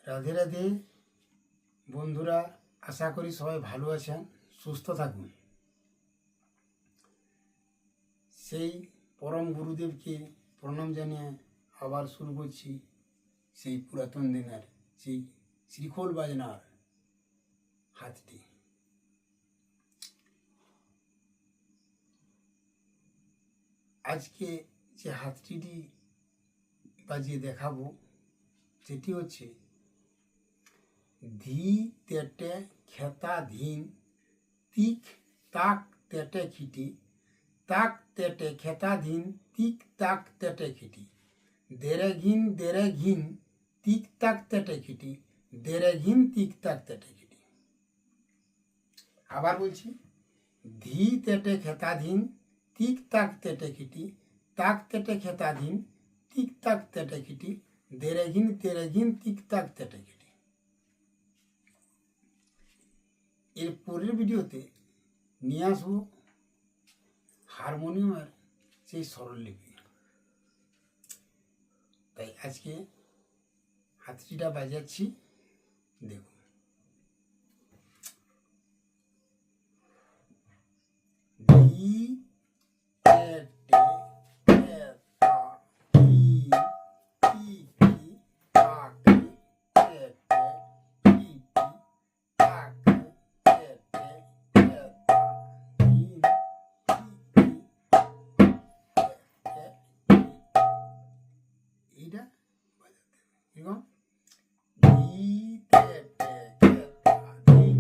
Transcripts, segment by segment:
রাধে রাধে বন্ধুরা, আশা করি সবাই ভালো আছেন, সুস্থ থাকুন। সেই পরম গুরুদেবকে প্রণাম জানিয়ে আবার শুরু করছি সেই পুরাতন দিনের সেই শ্রীখোল বাজনার হাতটি। আজকে যে হাতটি বাজিয়ে দেখাবো সেটি হচ্ছে ধি তেটে খেতা ধীন তিক তাক তেটে খিটি তাক তেটে খেতা ধীন তিক তাক তেটে খিটি দেরে ঘিন তিক তাক তেটে খিটি দেরে ঘিন তিক তাক তেটে খিটি। আবার বলছি, ধি তেটে খেতাধীন তিক তাক তেটে খিটি তাক তেটে খেতাধীন তিক তাক তেটে খিটি দেরে ঘিন তিক তাক তেটে খিটি। এর পরের ভিডিওতে নিয়ে আসবো হারমোনিয়ামের সেই স্বরলিপি। তাই আজকে হাতটিটা বাজাচ্ছি, দেখুন। ধি তেটে খেতা ধীন তিক তাক তেটে খিটি তাক তেটে খেতা ধীন তিক তেটে। এইটা বাজাতে এরকম ধি তেটে খেতা ধীন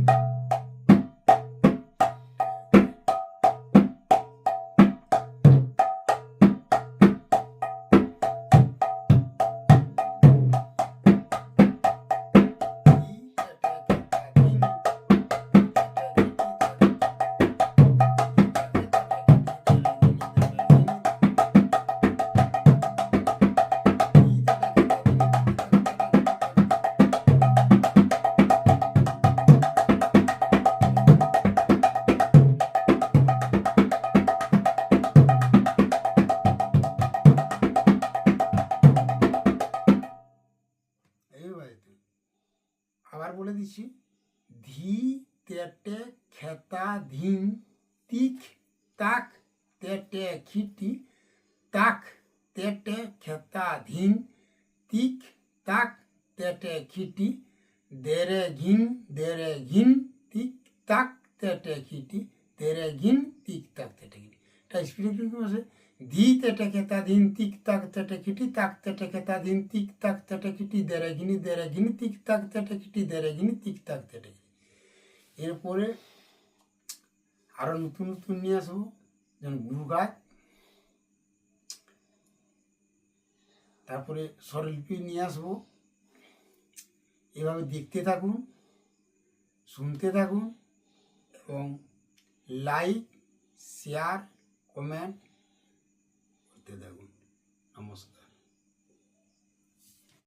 আবার বলে দিচ্ছি, ধি তেটে খেতা ধীন তিক তাক তেটে খিটি তাক তেটে খেতা ধীন তিক তাক তেটে খিটি দেরে ঘিন তিক তাক তেটে খিটি দেরে ঘিন তিক তাক তেটে খিটি। এটা স্পিরিট আছে, ধি তেটে খেতা ধীন তিক তাক তেটে খিটি তাক তেটে খেতা ধীন তিক তাক তেটে খিটি দেরে ঘিন তিক তাক তেটে খিটি দেরে ঘিন তিক তাক তেটে খিটি। এরপরে আরো নতুন নতুন নিয়ে আসবো, যেমন গুরুগাছ, তারপরে স্বরলিপি নিয়ে আসবো। এভাবে দেখতে থাকুন, শুনতে থাকুন এবং লাইক শেয়ার কমেন্ট করতে থাকুন। নমস্কার।